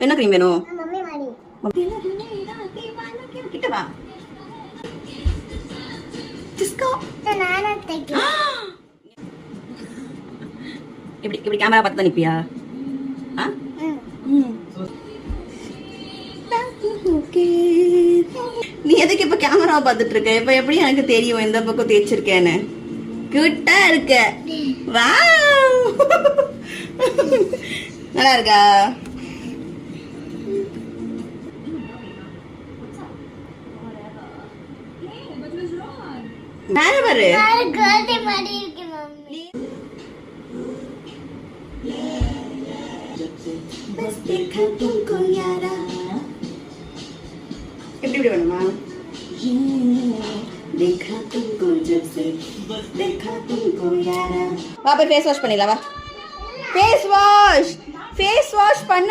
என்ன க்ரீம் வேணும்? கிட்ட வா. இப்படி இப்படி கேமரா பார்த்து தான் நிப்பியா? நீ எதுக்கு இப்ப கேமரா பார்த்துட்டு இருக்க? இப்ப எப்படி எனக்கு தெரியும் எந்த பக்கம் தேய்ச்சிருக்கேன்னு? கியூட்டா இருக்க. வாவ், நல்லா இருக்கா? மேல பாரு. எப்படி இப்படி வேணுமா? வா போய் ஃபேஸ் வாஷ் பண்ணிடலாம். வா, ஃபேஸ் வாஷ் பண்ண